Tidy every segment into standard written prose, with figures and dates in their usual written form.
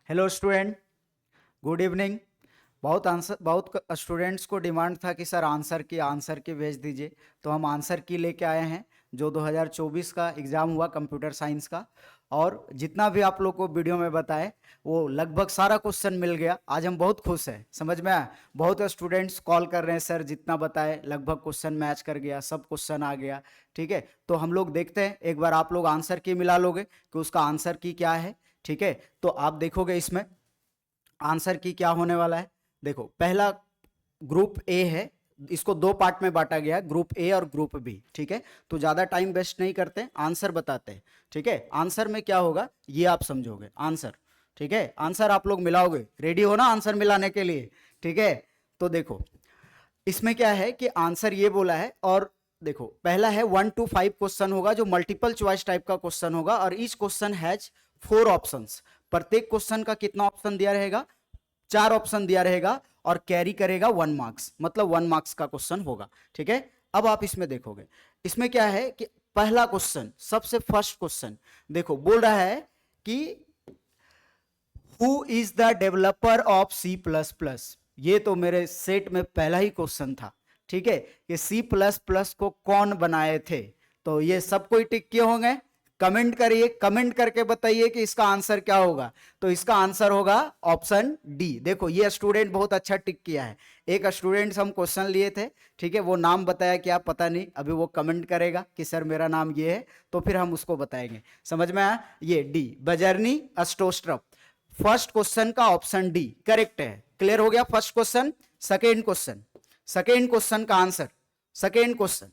Hello student, good evening. बहुत students को demand था कि सर आंसर की भेज दीजिए, तो हम आंसर की लेके आए हैं जो 2024 का एग्ज़ाम हुआ कंप्यूटर साइंस का। और जितना भी आप लोग को वीडियो में बताए वो लगभग सारा क्वेश्चन मिल गया। आज हम बहुत खुश हैं, समझ में आया। बहुत स्टूडेंट्स कॉल कर रहे हैं, सर जितना बताए लगभग क्वेश्चन मैच कर गया, सब क्वेश्चन आ गया। ठीक है, तो हम लोग देखते हैं, एक बार आप लोग आंसर की मिला लोगे कि उसका आंसर की क्या है। ठीक है, तो आप देखोगे इसमें आंसर की क्या होने वाला है। देखो, पहला ग्रुप ए है, इसको दो पार्ट में बांटा गया है, ग्रुप ए और ग्रुप बी। ठीक है, तो ज्यादा टाइम वेस्ट नहीं करते, आंसर बताते हैं। ठीक है, आंसर में क्या होगा ये आप समझोगे आंसर। ठीक है, आंसर आप लोग मिलाओगे, रेडी हो ना आंसर मिलाने के लिए। ठीक है, तो देखो इसमें क्या है कि आंसर ये बोला है। और देखो, पहला है 1 to 5 क्वेश्चन होगा जो मल्टीपल चॉइस टाइप का क्वेश्चन होगा, और ईच क्वेश्चन हैज 4 ऑप्शंस। प्रत्येक क्वेश्चन का कितना ऑप्शन दिया रहेगा? 4 ऑप्शन दिया रहेगा, और कैरी करेगा 1 मार्क्स, मतलब 1 मार्क्स का क्वेश्चन होगा। ठीक है, अब आप इसमें देखोगे, इसमें क्या है कि पहला क्वेश्चन, सबसे फर्स्ट क्वेश्चन देखो, बोल रहा है कि who is the developer of C plus plus. ये तो मेरे सेट में पहला ही क्वेश्चन था। ठीक है, कि सी प्लस प्लस को कौन बनाए थे, तो ये सब कोई टिक किए होंगे। कमेंट करिए, कमेंट करके बताइए कि इसका आंसर क्या होगा। तो इसका आंसर होगा ऑप्शन डी। देखो, ये स्टूडेंट बहुत अच्छा टिक किया है। एक स्टूडेंट से हम क्वेश्चन लिए थे, ठीक है, वो नाम बताया क्या पता नहीं, अभी वो कमेंट करेगा कि सर मेरा नाम ये है, तो फिर हम उसको बताएंगे। समझ में आया? ये डी, बजरनी अस्टोस्ट्रप। फर्स्ट क्वेश्चन का ऑप्शन डी करेक्ट है। क्लियर हो गया फर्स्ट क्वेश्चन। सेकेंड क्वेश्चन का आंसर, सेकेंड क्वेश्चन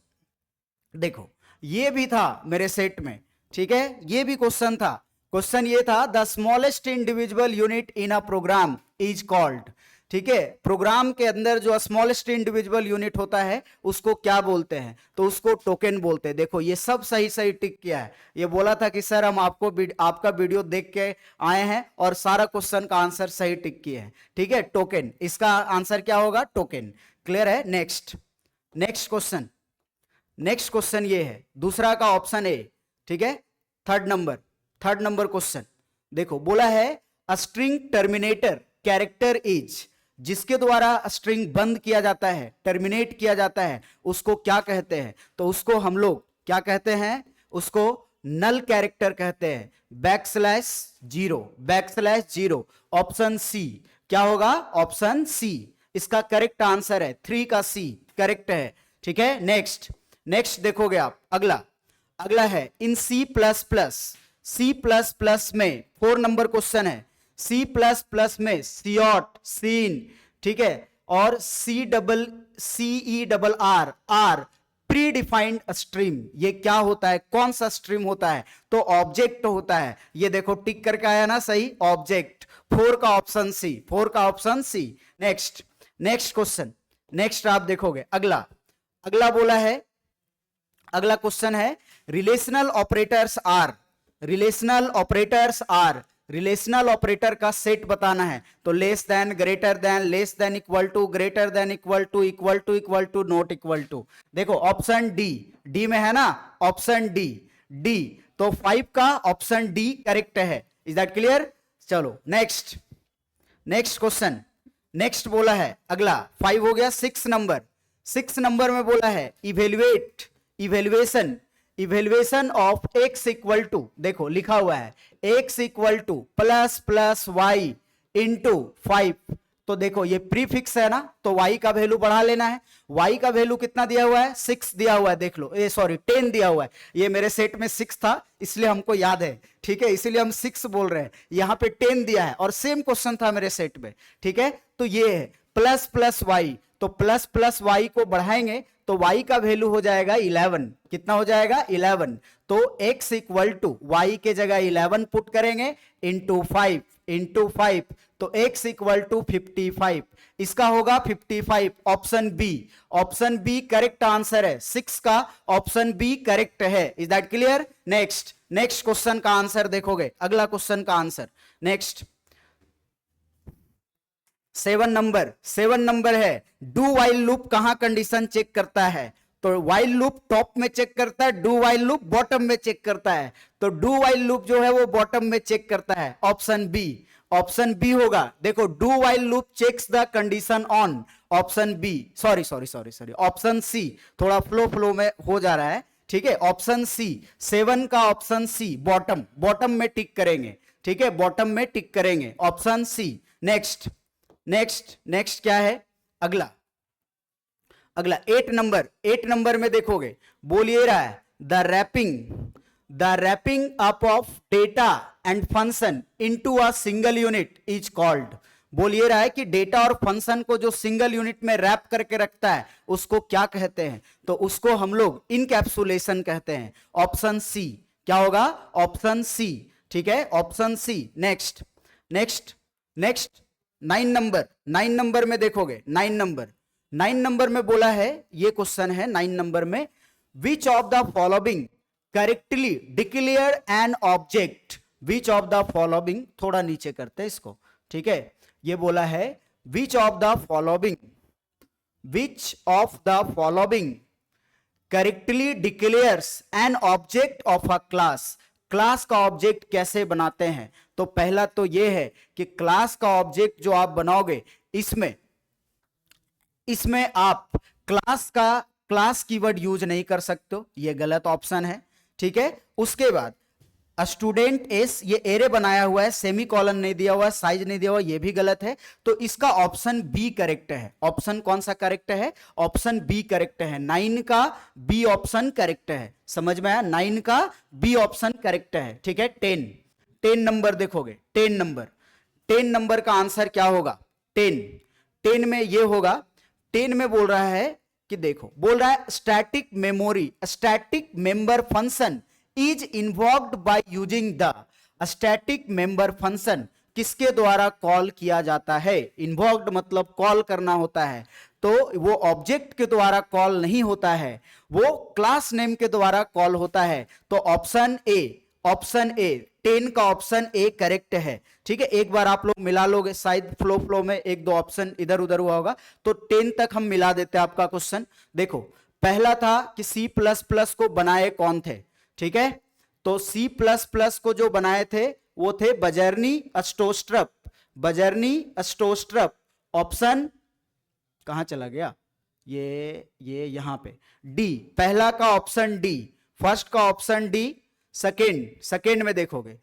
देखो, ये भी था मेरे सेट में। ठीक है, ये भी क्वेश्चन था। क्वेश्चन ये था, the smallest individual unit in a program is called. ठीक है, प्रोग्राम के अंदर जो स्मॉलेस्ट इंडिविजुअल यूनिट होता है उसको क्या बोलते हैं? तो उसको टोकन बोलते हैं। देखो, ये सब सही सही टिक किया है। ये बोला था कि सर हम आपका वीडियो देख के आए हैं और सारा क्वेश्चन का आंसर सही टिक किए हैं। ठीक है, टोकन, इसका आंसर क्या होगा? टोकन। क्लियर है? नेक्स्ट क्वेश्चन ये है, दूसरा का ऑप्शन ए। ठीक है, थर्ड नंबर क्वेश्चन देखो, बोला है a string terminator character is. जिसके द्वारा स्ट्रिंग बंद किया जाता है, टर्मिनेट किया जाता है, उसको क्या कहते हैं? तो उसको हम लोग क्या कहते हैं? उसको नल कैरेक्टर कहते हैं। Backslash zero. ऑप्शन सी क्या होगा? ऑप्शन सी इसका करेक्ट आंसर है। 3 का सी करेक्ट है। ठीक है, नेक्स्ट देखोगे आप, अगला है इन सी प्लस प्लस में 4 नंबर क्वेश्चन है। सी प्लस प्लस में सीऑट, सीन, ठीक है, और CERR प्री डिफाइंड स्ट्रीम। ये क्या होता है? कौन सा स्ट्रीम होता है? तो ऑब्जेक्ट होता है। ये देखो टिक करके आया ना सही, ऑब्जेक्ट। 4 का option C. Next question, next आप देखोगे, अगला बोला है, अगला क्वेश्चन है रिलेशनल ऑपरेटर का सेट बताना है। तो less than, greater than, less than equal to, greater than equal to, equal to, not equal to. देखो ऑप्शन डी में है ना, ऑप्शन डी। तो 5 का ऑप्शन डी करेक्ट है। Is that clear? चलो नेक्स्ट क्वेश्चन, नेक्स्ट बोला है अगला, 5 हो गया। 6 नंबर में बोला है evaluation of x equal to, देखो लिखा हुआ है x equal to plus Y into 5। तो देखो ये प्रीफिक्स है ना, तो y का वैल्यू बढ़ा लेना है। y का वैल्यू कितना दिया हुआ है? 6 दिया हुआ है, देख लो, ये सॉरी 10 दिया हुआ है। ये मेरे सेट में 6 था इसलिए हमको याद है। ठीक है, इसीलिए हम 6 बोल रहे हैं। यहां पे 10 दिया है और सेम क्वेश्चन था मेरे सेट में। ठीक है, तो ये है प्लस वाई, तो प्लस वाई को बढ़ाएंगे तो y का वैल्यू हो जाएगा 11। कितना हो जाएगा? 11। तो x इक्वल टू वाई के जगह 11 पुट करेंगे इंटू 5, तो x इक्वल टू 55। इसका होगा 55, ऑप्शन बी करेक्ट आंसर है। 6 का ऑप्शन बी करेक्ट है। Is that clear? Next question का आंसर देखोगे, अगला क्वेश्चन का आंसर, नेक्स्ट 7 नंबर है, डू वाइल लूप कहां कंडीशन चेक करता है? तो वाइल लूप टॉप में चेक करता है, डू वाइल लूप बॉटम में चेक करता है। तो डू वाइल लूप जो है वो बॉटम में चेक करता है, ऑप्शन बी। ऑप्शन बी होगा। देखो, do while loop checks the condition on, option B, sorry, option C, थोड़ा फ्लो में हो जा रहा है, ठीक है। ऑप्शन सी, 7 का ऑप्शन सी, बॉटम में टिक करेंगे, ठीक है, बॉटम में टिक करेंगे, ऑप्शन सी। नेक्स्ट क्या है? अगला 8 नंबर में देखोगे, बोलिए रहा है the wrapping up of data and function into a single unit is called. बोलिए रहा है कि डेटा और फंक्शन को जो सिंगल यूनिट में रैप करके रखता है उसको क्या कहते हैं? तो उसको हम लोग इनकैप्सुलेशन कहते हैं। ऑप्शन सी क्या होगा? ऑप्शन सी, ठीक है, ऑप्शन सी। नेक्स्ट 9 नंबर में देखोगे, 9 नंबर में बोला है, ये क्वेश्चन है 9 नंबर में, विच of the following correctly declare an object, which of the following, थोड़ा नीचे करते हैं इसको, ठीक है, ये बोला है विच of the following correctly declares an object of a class. Class का ऑब्जेक्ट कैसे बनाते हैं? तो पहला तो यह है कि क्लास का ऑब्जेक्ट जो आप बनाओगे, इसमें आप क्लास कीवर्ड यूज नहीं कर सकते हो, यह गलत ऑप्शन है, ठीक है। उसके बाद स्टूडेंट एस, ये एरे बनाया हुआ है, सेमी कॉलन नहीं दिया हुआ, साइज नहीं दिया हुआ, ये भी गलत है। तो इसका ऑप्शन बी करेक्ट है। ऑप्शन कौन सा करेक्ट है? ऑप्शन बी करेक्ट है। 9 का बी ऑप्शन करेक्ट है। समझ में आया? 9 का बी ऑप्शन करेक्ट है, ठीक है। 10 नंबर देखोगे, 10 नंबर का आंसर क्या होगा? 10 में ये होगा, 10 में बोल रहा है कि देखो, बोल रहा है static member function is invoked by using the. Static member function किसके द्वारा कॉल किया जाता है? इन्वॉक्ड मतलब कॉल करना होता है, तो वो ऑब्जेक्ट के द्वारा कॉल नहीं होता है, वो क्लास नेम के द्वारा कॉल होता है। तो ऑप्शन ए 10 का ऑप्शन ए करेक्ट है, ठीक है। एक बार आप लोग मिला लोगे, शायद फ्लो में एक दो ऑप्शन इधर उधर हुआ होगा, तो 10 तक हम मिला देते हैं आपका क्वेश्चन। देखो, पहला था कि C++ को बनाए कौन थे, ठीक है। तो C++ को जो बनाए थे वो थे बजर्नी अस्टोस्ट्रप। ऑप्शन कहां चला गया? ये यहां पे डी, पहला का ऑप्शन डी, फर्स्ट का ऑप्शन डी, सेकेंड में देखोगे,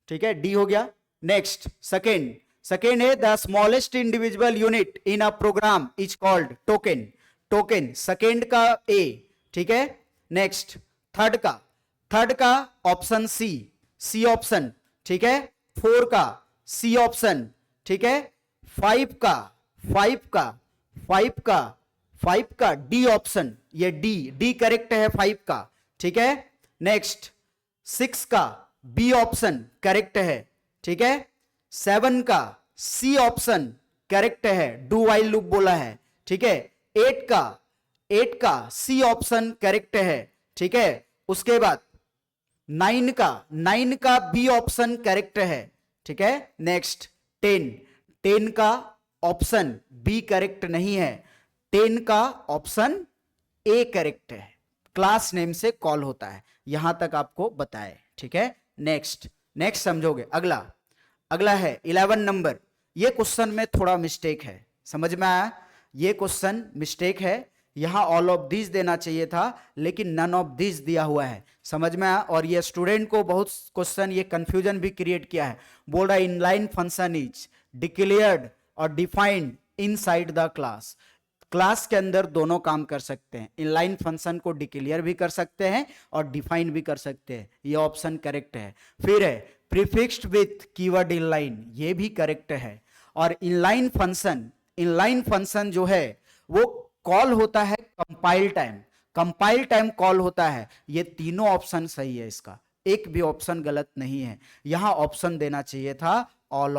ठीक है, डी हो गया। नेक्स्ट सेकेंड है the smallest individual unit in a program is called token, second का ए, ठीक है। नेक्स्ट थर्ड का ऑप्शन सी ऑप्शन, ठीक है। 4 का सी ऑप्शन, ठीक है। 5 का डी ऑप्शन, ये डी करेक्ट है 5 का, ठीक है। नेक्स्ट 6 का बी ऑप्शन करेक्ट है, ठीक है। 7 का सी ऑप्शन करेक्ट है, डू वाइल लूप बोला है, ठीक है। 8 का सी ऑप्शन करेक्ट है, ठीक है। उसके बाद 9 का बी ऑप्शन करेक्ट है, ठीक है। नेक्स्ट 10 का ऑप्शन बी करेक्ट नहीं है, 10 का ऑप्शन ए करेक्ट है, क्लास नेम से कॉल होता है। यहां तक आपको बताए, ठीक है। नेक्स्ट समझोगे। अगला है 11 नंबर। ये क्वेश्चन में थोड़ा मिस्टेक है, समझ में आया? ये क्वेश्चन मिस्टेक है, यहां ऑल ऑफ दिस देना चाहिए था, लेकिन नन ऑफ दिस दिया हुआ है, समझ में आया? और ये स्टूडेंट को बहुत क्वेश्चन ये कंफ्यूजन भी क्रिएट किया है। बोल रहा है इनलाइन फंक्शन इज डिक्लेयर्ड और डिफाइंड इनसाइड द क्लास के अंदर दोनों काम कर सकते हैं। इनलाइन फंक्शन को डिक्लेयर भी कर सकते हैं और डिफाइन भी कर सकते हैं, ये ऑप्शन करेक्ट है। फिर है प्रीफिक्स्ड विथ कीवर्ड इनलाइन, ये भी करेक्ट है। और इनलाइन फंक्शन जो है वो कॉल होता है कंपाइल टाइम कॉल होता है। ये तीनों ऑप्शन सही है, इसका एक भी ऑप्शन गलत नहीं है। यहां ऑप्शन देना चाहिए था ऑल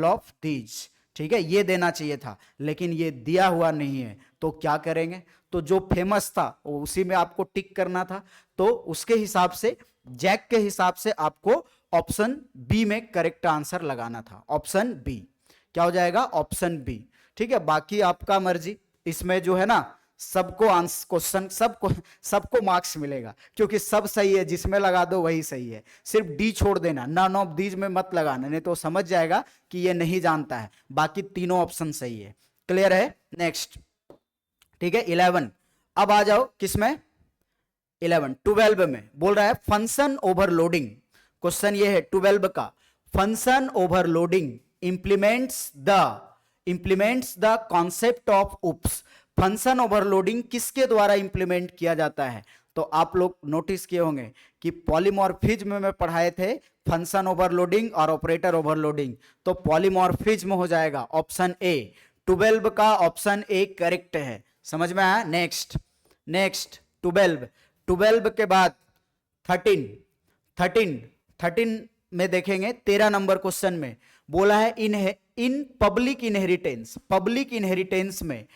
ऑफ दीज, ठीक है, ये देना चाहिए था, लेकिन ये दिया हुआ नहीं है। तो क्या करेंगे? तो जो फेमस था उसी में आपको टिक करना था, तो उसके हिसाब से, जैक के हिसाब से आपको ऑप्शन बी में करेक्ट आंसर लगाना था। ऑप्शन बी क्या हो जाएगा? ऑप्शन बी, ठीक है। बाकी आपका मर्जी, इसमें जो है ना सबको आंसर क्वेश्चन सबको मार्क्स मिलेगा, क्योंकि सब सही है, जिसमें लगा दो वही सही है। सिर्फ डी छोड़ देना, नन ऑफ दीज में मत लगाना, नहीं तो समझ जाएगा कि ये नहीं जानता है। बाकी तीनों ऑप्शन सही है। क्लियर है? नेक्स्ट, ठीक है। 11, अब आ जाओ किसमें? 11, 12 में बोल रहा है फंक्शन ओवरलोडिंग। क्वेश्चन ये है 12 का, function overloading implements the concept of oops. Function overloading किसके द्वारा इंप्लीमेंट किया जाता है? तो आप लोग नोटिस किए होंगे कि पॉलीमॉर्फिज्म में पढ़ाए थे फंक्शन ओवरलोडिंग और ऑपरेटर ओवरलोडिंग, तो पॉलीमॉर्फिज्म हो जाएगा ऑप्शन ए। 12 का ऑप्शन ए करेक्ट है। समझ में आया? नेक्स्ट 12 के बाद 13 में देखेंगे 13 नंबर क्वेश्चन में बोला है इन पब्लिक इनहेरिटेंस में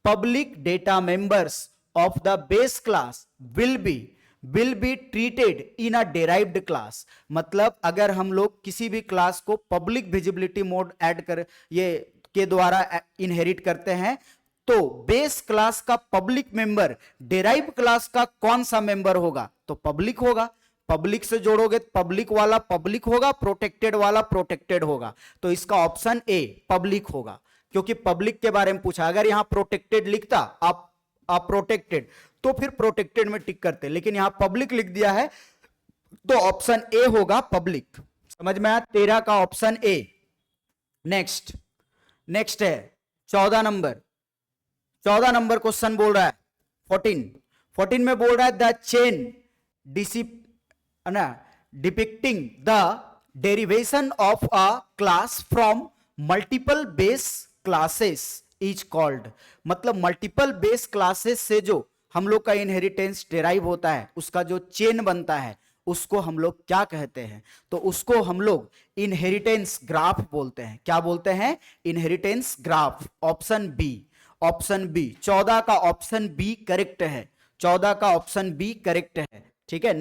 public data members of the base class will be treated in a derived class. मतलब अगर हम लोग किसी भी क्लास को पब्लिक विजिबिलिटी मोड ऐड कर ये के द्वारा इनहेरिट करते हैं, तो बेस क्लास का पब्लिक मेंबर डेराइव क्लास का कौन सा मेंबर होगा? तो पब्लिक होगा। पब्लिक से जोड़ोगे पब्लिक वाला पब्लिक होगा, प्रोटेक्टेड वाला प्रोटेक्टेड होगा। तो इसका ऑप्शन ए पब्लिक होगा, क्योंकि पब्लिक के बारे में पूछा। अगर यहां प्रोटेक्टेड लिखता आप प्रोटेक्टेड, तो फिर प्रोटेक्टेड में टिक करते, लेकिन यहां पब्लिक लिख दिया है तो ऑप्शन ए होगा पब्लिक। समझ में आया? 13 का ऑप्शन ए। नेक्स्ट है 14 नंबर क्वेश्चन बोल रहा है 14 में बोल रहा है the chain depicting the derivation of a class from multiple base classes is called. मतलब मल्टीपल बेस क्लासेस से जो हम लोग का इनहेरिटेंस डेराइव होता है, उसका जो चेन बनता है, उसको हम लोग क्या कहते हैं? तो उसको हम लोग इनहेरिटेंस ग्राफ बोलते हैं। क्या बोलते हैं? Inheritance graph. ऑप्शन बी 14 का ऑप्शन बी करेक्ट है। 14 का ऑप्शन बी करेक्ट है। ठीक है।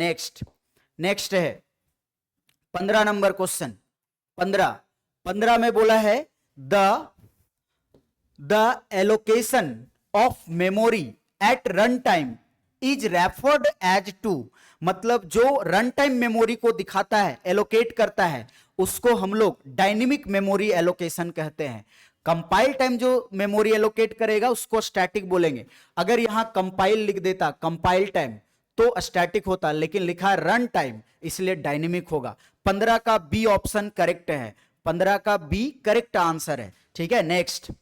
नेक्स्ट है 15 नंबर क्वेश्चन। 15 में बोला है the allocation of memory at run time is referred as to. मतलब जो रन टाइम मेमोरी को दिखाता है, एलोकेट करता है, उसको हम लोग डायनेमिक मेमोरी एलोकेशन कहते हैं। कंपाइल टाइम जो मेमोरी एलोकेट करेगा उसको स्टैटिक बोलेंगे। अगर यहां कंपाइल लिख देता कंपाइल टाइम तो स्टैटिक होता, लेकिन लिखा है रन टाइम इसलिए डायनेमिक होगा। 15 का बी ऑप्शन करेक्ट है। 15 का बी करेक्ट आंसर है। ठीक है। नेक्स्ट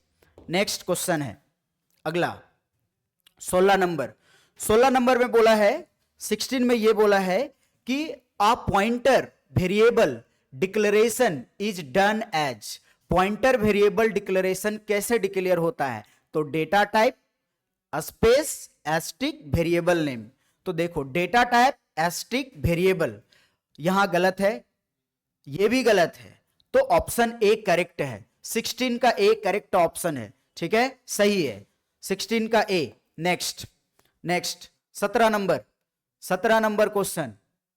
क्वेश्चन है अगला 16 नंबर में बोला है 16 में ये बोला है कि a pointer variable declaration is done as. Pointer variable declaration कैसे डिक्लेयर होता है? तो data type space asterisk variable name. तो देखो डेटा टाइप एस्टिक वेरिएबल यहां गलत है, ये भी गलत है, तो ऑप्शन ए करेक्ट है। 16 का ए करेक्ट ऑप्शन है। ठीक है, सही है 16 का ए। Next 17 number question.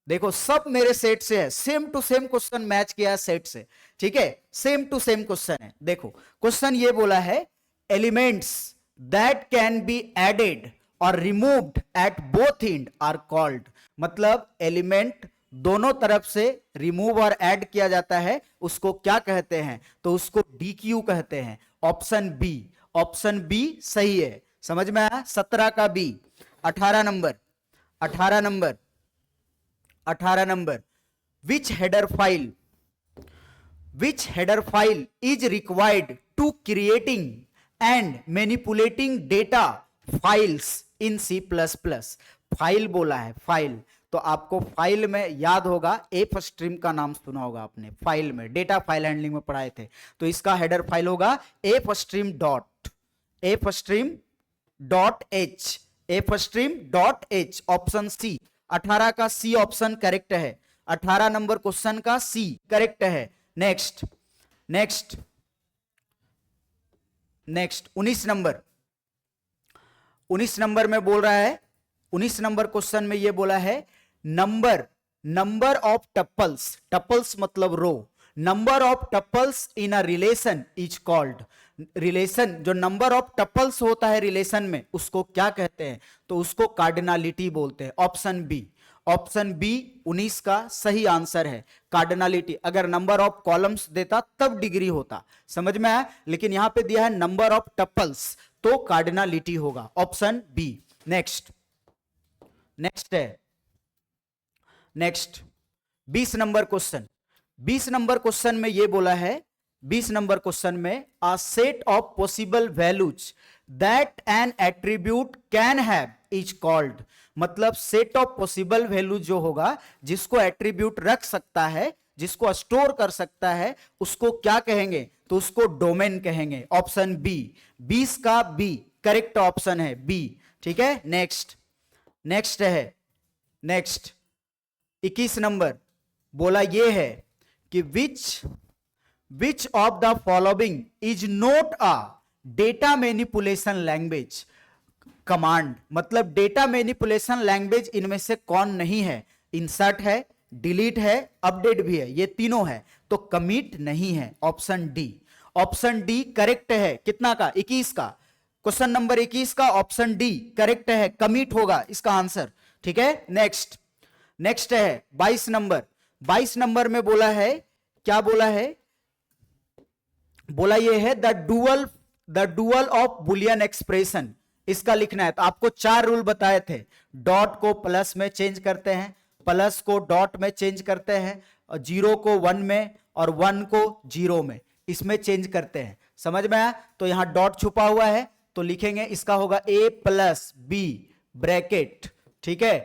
देखो सब मेरे सेट से है, same to same question match किया है सेट से। ठीक है, सेम टू सेम क्वेश्चन है। देखो क्वेश्चन ये बोला है elements that can be added और removed at both end are called. मतलब एलिमेंट दोनों तरफ से रिमूव और ऐड किया जाता है, उसको क्या कहते हैं? तो उसको डीक्यू कहते हैं। ऑप्शन बी सही है। समझ में आया? 17 का B. 18 number which header file is required to creating and manipulating data files in C++। File बोला है, फाइल। तो आपको फाइल में याद होगा एफ स्ट्रीम का नाम सुना होगा आपने, फाइल में डेटा फाइल हैंडलिंग में पढ़ाए थे। तो इसका हेडर फाइल होगा F stream dot H. Option C 18 का सी ऑप्शन करेक्ट है। 18 नंबर क्वेश्चन का सी करेक्ट है। नेक्स्ट 19 नंबर में बोल रहा है, 19 नंबर क्वेश्चन में ये बोला है नंबर ऑफ टपल्स मतलब row, number of tuples in a relation is called. Relation, जो नंबर ऑफ टपल्स होता है रिलेशन में, उसको क्या कहते हैं? तो उसको कार्डिनलिटी बोलते हैं। ऑप्शन बी, ऑप्शन बी 19 का सही आंसर है, कार्डिनलिटी। अगर नंबर ऑफ कॉलम्स देता तब डिग्री होता, समझ में आया? लेकिन यहां पे दिया है नंबर ऑफ टपल्स, तो कार्डिनलिटी होगा, ऑप्शन बी। नेक्स्ट, नेक्स्ट है, next 20 number question. 20 number question में ये बोला है, 20 नंबर क्वेश्चन में a set of possible values that N attribute can have is called. मतलब सेट ऑफ पॉसिबल वैल्यू जो होगा, जिसको एट्रीब्यूट रख सकता है, जिसको स्टोर कर सकता है, उसको क्या कहेंगे? तो उसको डोमेन कहेंगे, ऑप्शन बी। 20 का बी करेक्ट ऑप्शन है, बी। ठीक है, नेक्स्ट, नेक्स्ट है, नेक्स्ट 21 नंबर बोला ये है कि which of the following is not a data manipulation language command. मतलब डेटा मैनिपुलेशन लैंग्वेज इनमें से कौन नहीं है? इंसर्ट है, डिलीट है, अपडेट भी है, ये तीनों है, तो कमिट नहीं है, option D. Option D correct है, कितना का? 21 का, क्वेश्चन नंबर 21 का ऑप्शन डी करेक्ट है, कमिट होगा इसका आंसर। ठीक है, नेक्स्ट, नेक्स्ट है 22 नंबर। 22 नंबर में बोला है, क्या बोला है? बोला ये है the dual of Boolean expression, इसका लिखना है। तो आपको 4 रूल बताए थे, डॉट को प्लस में चेंज करते हैं, प्लस को डॉट में चेंज करते हैं, और 0 को 1 में और 1 को 0 में, इसमें चेंज करते हैं, समझ में आया? तो यहां डॉट छुपा हुआ है, तो लिखेंगे इसका होगा a प्लस बी ब्रैकेट, ठीक है,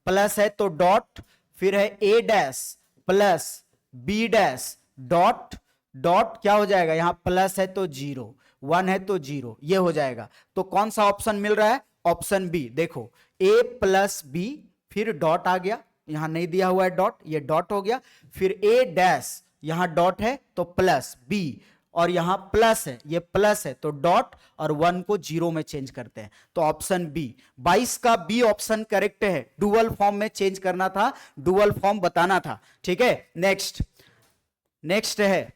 प्लस है तो डॉट, फिर है a dash plus b dash dot, dot क्या हो जाएगा? यहां प्लस है तो 0, 1 है तो 0, ये हो जाएगा। तो कौन सा ऑप्शन मिल रहा है? Option B. देखो a प्लस बी, फिर डॉट आ गया, यहां नहीं दिया हुआ है डॉट, ये डॉट हो गया, फिर a डैश, यहां डॉट है तो प्लस b, और यहां प्लस है, ये प्लस है तो डॉट, और 1 को 0 में चेंज करते हैं, तो ऑप्शन बी। 22 का बी ऑप्शन करेक्ट है, डुअल फॉर्म में चेंज करना था, डुअल फॉर्म बताना था। ठीक है, नेक्स्ट, नेक्स्ट है,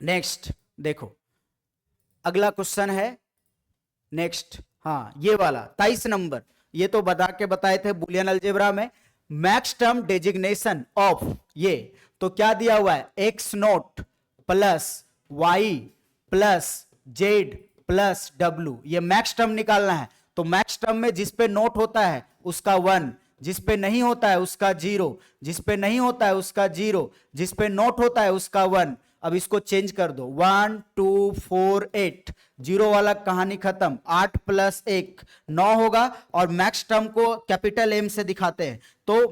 नेक्स्ट देखो अगला क्वेश्चन है, नेक्स्ट, हाँ ये वाला 23 नंबर, ये तो बताए थे बुलियन अलजेब्रा में, मैक्स टर्म डेजिग्नेशन ऑफ, ये तो क्या दिया हुआ है? X not plus Y plus Z plus W, ये मैक्स टर्म निकालना है। तो मैक्स टर्म में जिस पे नोट होता है उसका 1, जिस पे नहीं होता है उसका 0, जिस पे नहीं होता है उसका 0, जिस पे नोट होता है उसका 1। अब इसको चेंज कर दो, 1 2 4 8, 0 वाला कहानी खत्म, 8 प्लस 1 9 होगा, और मैक्स टर्म को कैपिटल एम से दिखाते हैं, तो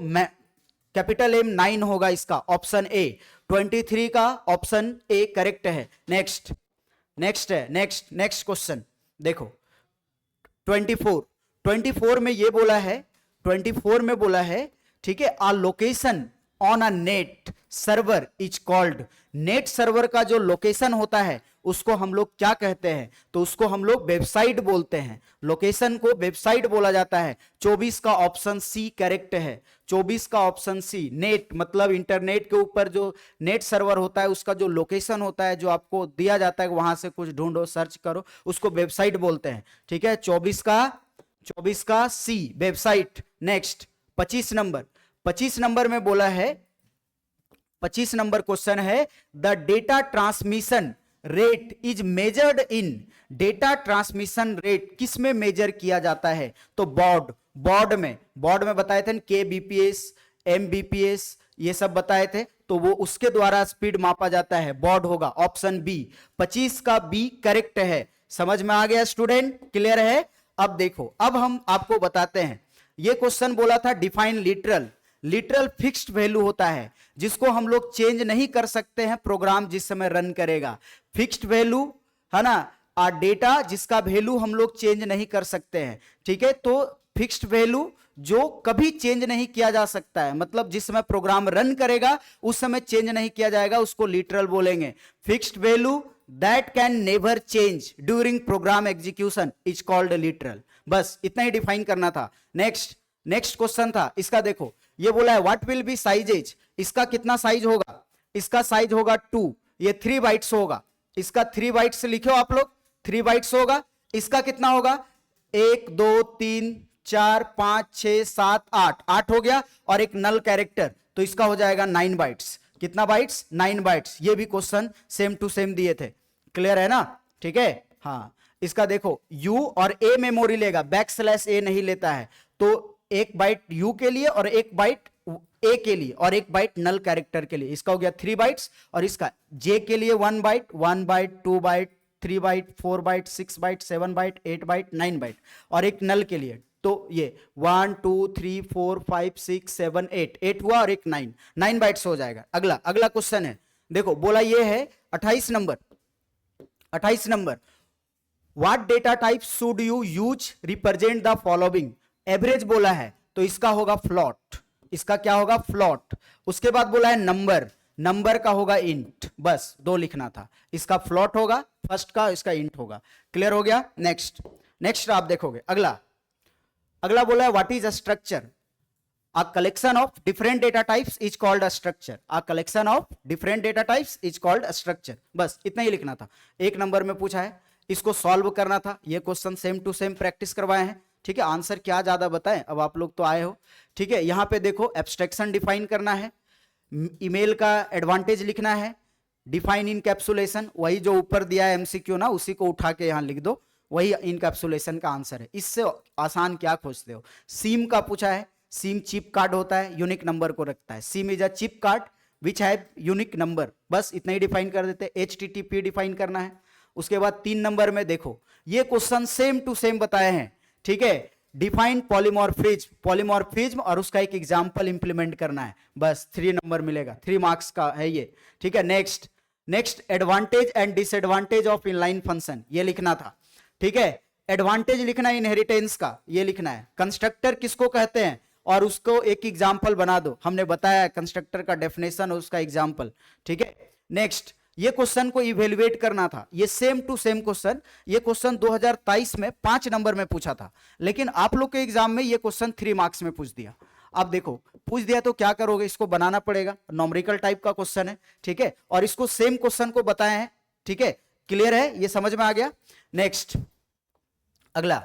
कैपिटल एम 9 होगा इसका, ऑप्शन ए। 23 का ऑप्शन ए करेक्ट है। नेक्स्ट, नेक्स्ट है, नेक्स्ट, नेक्स्ट क्वेश्चन देखो 24 में ये बोला है, 24 में बोला है, ठीक है, a location on a net server is called. Net server का जो लोकेशन होता है उसको हम लोग क्या कहते हैं? तो उसको हम लोग वेबसाइट बोलते हैं, लोकेशन को वेबसाइट बोला जाता है। 24 का ऑप्शन सी करेक्ट है, 24 का ऑप्शन सी। नेट मतलब इंटरनेट के ऊपर जो नेट सर्वर होता है उसका जो लोकेशन होता है, जो आपको दिया जाता है वहां से कुछ ढूंढो, सर्च करो, उसको वेबसाइट बोलते हैं। ठीक है, 24 का सी वेबसाइट। नेक्स्ट 25 नंबर में बोला है, 25 नंबर क्वेश्चन है, the data transmission rate is measured in. Data transmission rate किस में मेजर किया जाता है? तो बोर्ड में बताए थे, kbps mbps ये सब बताए थे, तो वो उसके द्वारा स्पीड मापा जाता है, बोर्ड होगा, ऑप्शन बी। 25 का बी करेक्ट है। समझ में आ गया स्टूडेंट? क्लियर है? अब देखो, अब हम आपको बताते हैं, ये क्वेश्चन बोला था डिफाइन लिटरल फिक्स्ड वैल्यू होता है जिसको हम लोग चेंज नहीं कर सकते हैं, प्रोग्राम जिस समय रन करेगा। फिक्स्ड वैल्यू है ना, और डेटा जिसका वैल्यू हम लोग चेंज नहीं कर सकते हैं। ठीक है, तो फिक्स्ड वैल्यू जो कभी चेंज नहीं किया जा सकता है, मतलब जिस समय प्रोग्राम रन करेगा उस समय चेंज नहीं किया जाएगा, उसको लिटरल बोलेंगे। Fixed value that can never change during program execution is called literal. बस इतना ही डिफाइन करना था। नेक्स्ट क्वेश्चन था, इसका देखो, ये बोला है व्हाट विल बी साइजेज, इसका कितना साइज होगा? इसका साइज होगा 2, ये 3 बाइट्स होगा, इसका 3 बाइट्स लिखो आप लोग, 3 बाइट्स होगा। इसका कितना होगा, 1 2 3 4 5 6 7 8, 8 हो गया, और एक नल कैरेक्टर, तो इसका हो जाएगा 9 बाइट्स। कितना बाइट्स, 9 बाइट्स। ये भी क्वेश्चन सेम टू सेम दिए थे, क्लियर है ना, ठीक है। हाँ, इसका देखो यू और ए मेमोरी लेगा, बैकस्लैश ए नहीं लेता है, तो एक बाइट यू के लिए और एक बाइट ए के लिए और एक बाइट नल कैरेक्टर के लिए, इसका हो गया 3 बाइट्स। और इसका जे के लिए 1 byte, 1 byte 2 byte 3 byte 4 byte 6 byte 7 byte 8 byte 9 byte, और एक नल के लिए, तो ये 1 2 3 4 5 6 7 8, 8 हुआ और एक 9 बाइट्स हो जाएगा। अगला क्वेश्चन है, देखो बोला ये है 28 number, 28 number, what data type should you use represent the following. Average बोला है तो इसका होगा फ्लॉट, इसका क्या होगा, फ्लॉट। उसके बाद बोला है नंबर, नंबर का होगा इंट, बस 2 लिखना था, इसका फ्लॉट होगा फर्स्ट का, इसका इंट होगा। क्लियर हो गया। नेक्स्ट आप देखोगे, अगला बोला है what is a structure. A collection of different data types is called a structure. A collection of different data types is called a structure. बस इतना ही लिखना था, 1 नंबर में पूछा है, इसको सॉल्व करना था। ये question same to same practice करवाए हैं, ठीक है। आंसर क्या ज्यादा बताएं, अब आप लोग तो आए हो, ठीक है। यहां पे देखो एब्स्ट्रैक्शन डिफाइन करना है, ईमेल का एडवांटेज लिखना है, डिफाइन इनकैप्सुलेशन, वही जो ऊपर दिया है एमसीक्यू ना, उसी को उठा के यहां लिख दो, वही इनकैप्सुलेशन का आंसर है। इससे आसान क्या खोजते हो। सिम का पूछा है, सिम चिप कार्ड होता है, यूनिक नंबर को रखता है। SIM is a chip card which have unique number, बस इतना ही डिफाइन कर देते। HTTP डिफाइन करना है। उसके बाद 3 नंबर में देखो, ये क्वेश्चन सेम टू सेम बताए हैं, ठीक है। डिफाइन पॉलीमॉर्फिज्म और उसका एक एग्जांपल इंप्लीमेंट करना है, बस 3 नंबर मिलेगा, 3 मार्क्स का है ये, ठीक है। Next advantage and disadvantage of inline function, ये लिखना था, ठीक है। एडवांटेज लिखना है इनहेरिटेंस का, ये लिखना है। कंस्ट्रक्टर किसको कहते हैं और उसको एक एग्जाम्पल बना दो, हमने बताया कंस्ट्रक्टर का डेफिनेशन और उसका एग्जाम्पल, ठीक है। नेक्स्ट, ये क्वेश्चन को इवेल्युएट करना था, ये सेम टू सेम क्वेश्चन, ये क्वेश्चन 2023 में 5 नंबर में पूछा था, लेकिन आप लोग के एग्जाम में ये क्वेश्चन 3 मार्क्स में पूछ दिया। अब देखो पूछ दिया तो क्या करोगे, इसको बनाना पड़ेगा, नॉमेरिकल टाइप का क्वेश्चन है, ठीक है। और इसको सेम क्वेश्चन को बताए हैं, ठीक है। क्लियर है, ये समझ में आ गया। नेक्स्ट, अगला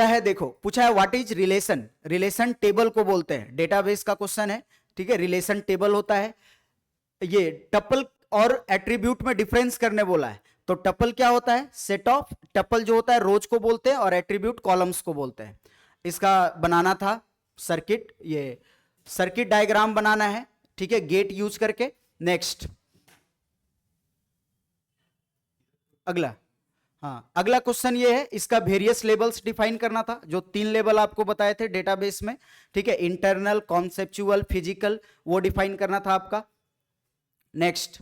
है, देखो पूछा है व्हाट इज रिलेशन टेबल को बोलते हैं, डेटाबेस का क्वेश्चन है, ठीक है। रिलेशन टेबल होता है, ये टपल और एट्रीब्यूट में डिफरेंस करने बोला है, तो टपल क्या होता है, सेट ऑफ, टपल जो होता है रोज को बोलते हैं और एट्रीब्यूट कॉलम्स को बोलते हैं। इसका बनाना था सर्किट, ये सर्किट डायग्राम बनाना है, ठीक है, गेट यूज करके। नेक्स्ट, अगला क्वेश्चन ये है, इसका वेरियस लेवल्स डिफाइन करना था, जो 3 लेवल आपको बताए थे डेटाबेस में, ठीक है। इंटरनल, कॉन्सेप्चुअल, फिजिकल, वो डिफाइन करना था आपका। नेक्स्ट,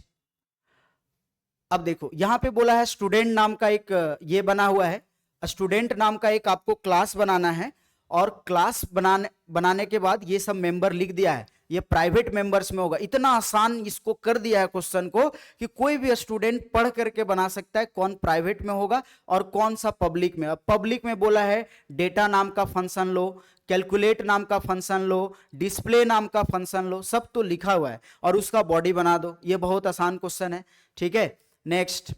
अब देखो यहां पे बोला है स्टूडेंट नाम का एक ये बना हुआ है, स्टूडेंट नाम का एक आपको क्लास बनाना है, और क्लास बनाने के बाद ये सब मेंबर लिख दिया है, ये प्राइवेट मेंबर्स में होगा। इतना आसान इसको कर दिया है क्वेश्चन को कि कोई भी स्टूडेंट पढ़ करके बना सकता है कौन प्राइवेट में होगा और कौन सा पब्लिक में। अब पब्लिक में बोला है डेटा नाम का फंक्शन लो, कैलकुलेट नाम का फंक्शन लो, डिस्प्ले नाम का फंक्शन लो, सब तो लिखा हुआ है, और उसका बॉडी बना दो। ये बहुत आसान क्वेश्चन है, ठीक है। नेक्स्ट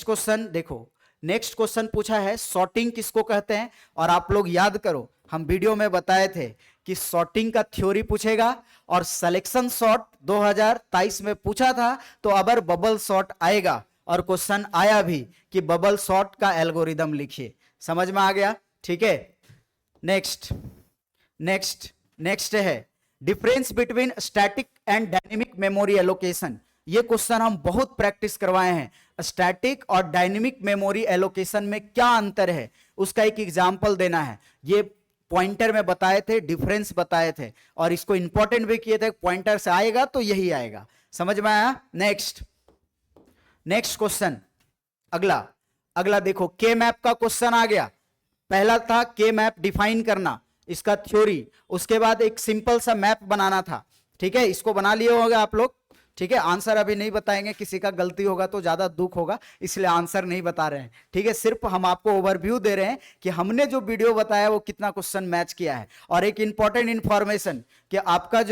क्वेश्चन देखो, नेक्स्ट क्वेश्चन पूछा है सॉर्टिंग किसको कहते हैं, और आप लोग याद करो हम वीडियो में बताए थे कि सॉर्टिंग का थ्योरी पूछेगा, और सिलेक्शन सॉर्ट 2023 में पूछा था, तो अब बबल सॉर्ट आएगा, और क्वेश्चन आया भी कि बबल सॉर्ट का एल्गोरिदम लिखिए। समझ में आ गया, ठीक है। नेक्स्ट है difference between static and dynamic memory allocation. ये क्वेश्चन हम बहुत प्रैक्टिस करवाए हैं, स्टैटिक और डायनेमिक मेमोरी एलोकेशन में क्या अंतर है, उसका एक एग्जांपल देना है। ये पॉइंटर में बताए थे, डिफरेंस बताए थे, और इसको इंपॉर्टेंट भी किए थे, पॉइंटर से आएगा तो यही आएगा। समझ में आया। नेक्स्ट क्वेश्चन, अगला देखो के मैप का क्वेश्चन आ गया। पहला था के मैप डिफाइन करना, इसका थ्योरी, उसके बाद एक सिंपल सा मैप बनाना था, ठीक है। इसको बना लिए होंगे आप लोग, ठीक है। आंसर अभी नहीं बताएंगे, किसी का गलती होगा तो ज्यादा दुख होगा, इसलिए आंसर नहीं बता रहे हैं, ठीक है। सिर्फ हम आपको ओवरव्यू दे रहे हैं कि हमने जो वीडियो बताया वो कितना क्वेश्चन मैच किया है। और एक इंपॉर्टेंट इंफॉर्मेशन कि आपके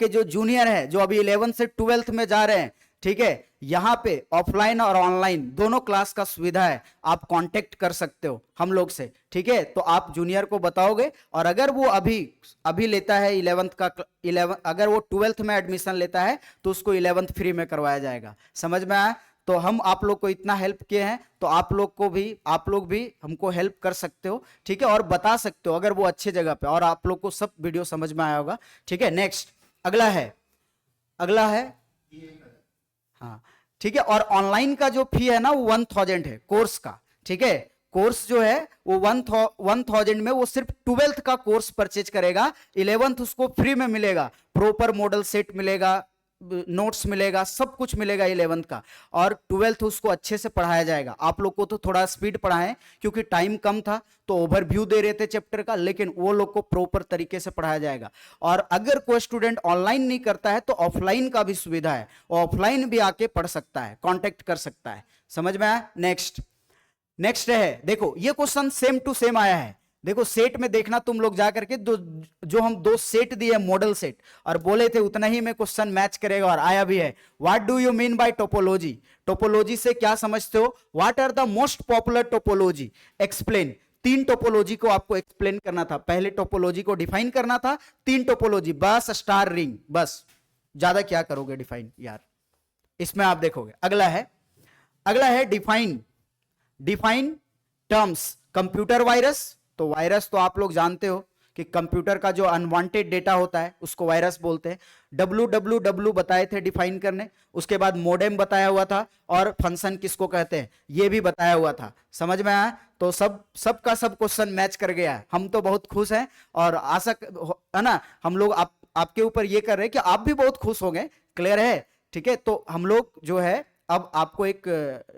जो जूनियर है, जो अभी 11th से 12th में जा रहे हैं, ठीक है, यहाँ पे ऑफलाइन और ऑनलाइन दोनों क्लास का सुविधा है, आप कांटेक्ट कर सकते हो हम लोग से, ठीक है। तो आप जूनियर को बताओगे, और अगर वो अभी लेता है 11th का 11, अगर वो 12th में एडमिशन लेता है तो उसको 11th फ्री में करवाया जाएगा। समझ में आया? तो हम आप लोग को इतना हेल्प किए हैं, तो आप लोग भी हमको हेल्प कर सकते हो, ठीक है, और बता सकते हो अगर वो अच्छे जगह पे, और आप लोग को सब वीडियो समझ में आया होगा, ठीक है। नेक्स्ट अगला है हाँ, ठीक है। और ऑनलाइन का जो फी है ना वो 1000 है कोर्स का, ठीक है। कोर्स जो है वो 1000 में वो सिर्फ 12th का कोर्स परचेज करेगा, 11th उसको फ्री में मिलेगा, प्रॉपर मॉडल सेट मिलेगा, नोट्स मिलेगा, सब कुछ मिलेगा 11th का, और 12th उसको अच्छे से पढ़ाया जाएगा। आप लोग को तो थोड़ा स्पीड पढ़ाएं क्योंकि टाइम कम था, तो ओवरव्यू दे रहे थे चैप्टर का, लेकिन वो लोग को प्रॉपर तरीके से पढ़ाया जाएगा। और अगर कोई स्टूडेंट ऑनलाइन नहीं करता है तो ऑफलाइन का भी सुविधा है, ऑफलाइन भी आके पढ़ सकता है, कॉन्टेक्ट कर सकता है। समझ में आया? नेक्स्ट है, देखो ये क्वेश्चन सेम टू सेम आया है। देखो सेट में देखना तुम लोग जाकर के, जो हम 2 सेट दिए मॉडल सेट, और बोले थे उतना ही में क्वेश्चन मैच करेगा, और आया भी है। What do you mean by topology? Topology से क्या समझते हो? What are the most popular topology? Explain. 3 topology को आपको एक्सप्लेन करना था, पहले टोपोलॉजी को डिफाइन करना था, 3 टोपोलॉजी, बस स्टार रिंग, बस ज्यादा क्या करोगे डिफाइन यार, इसमें आप देखोगे। अगला है डिफाइन टर्म्स। कंप्यूटर वायरस, तो वायरस तो आप लोग जानते हो कि कंप्यूटर का जो अनवांटेड डेटा होता है उसको वायरस बोलते हैं। www बताए थे डिफाइन करने, उसके बाद मोडेम बताया हुआ था, और फंक्शन किसको कहते हैं ये भी बताया हुआ था। समझ में आया? तो सब क्वेश्चन मैच कर गया है, हम तो बहुत खुश हैं, और आशा है ना, हम लोग आपके ऊपर ये कर रहे हैं कि आप भी बहुत खुश हो गए। क्लियर है? ठीक है, तो हम लोग जो है अब आपको एक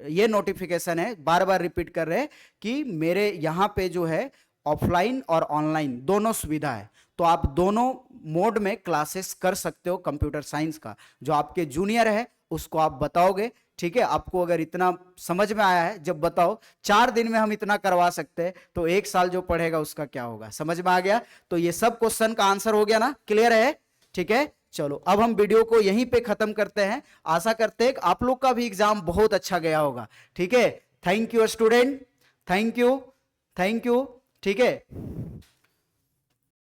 ये नोटिफिकेशन है, बार बार रिपीट कर रहे हैं कि मेरे यहाँ पे जो है ऑफलाइन और ऑनलाइन दोनों सुविधा है, तो आप दोनों मोड में क्लासेस कर सकते हो कंप्यूटर साइंस का। जो आपके जूनियर है उसको आप बताओगे, ठीक है। आपको अगर इतना समझ में आया है, जब बताओ 4 दिन में हम इतना करवा सकते हैं, तो 1 साल जो पढ़ेगा उसका क्या होगा? समझ में आ गया? तो ये सब क्वेश्चन का आंसर हो गया ना? क्लियर है? ठीक है, चलो अब हम वीडियो को यहीं पे खत्म करते हैं। आशा करते हैं कि आप लोग का भी एग्जाम बहुत अच्छा गया होगा, ठीक है। Thank you student, thank you, ठीक है।